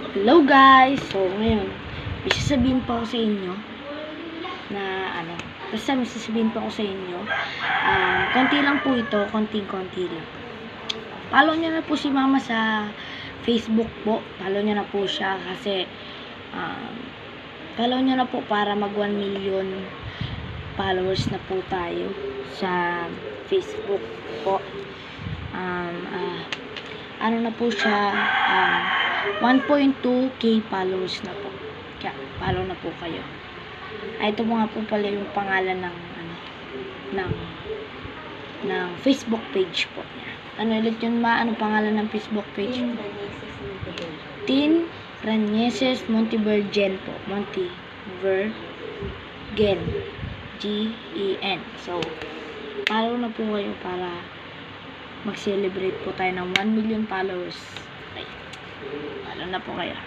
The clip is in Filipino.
Hello guys! So ngayon, may sasabihin po ako sa inyo na basta may sasabihin po ako sa inyo. Konti lang po ito, konting-konti lang. Follow nyo na po si Mama sa Facebook po. Follow nyo na po siya kasi follow nyo na po para mag 1 million followers na po tayo sa Facebook po. Ano na po siya, 1.2k followers na po. Kaya follow na po kayo. Ito po nga po pala yung pangalan ng Facebook page po. Ano ulit yun ma? Anong pangalan ng Facebook page po? Teen Ranieses Montivergen po. Montivergen. G-E-N. So, follow na po kayo para mag-celebrate po tayo ng 1 million followers. Okay. Follow na po kayo.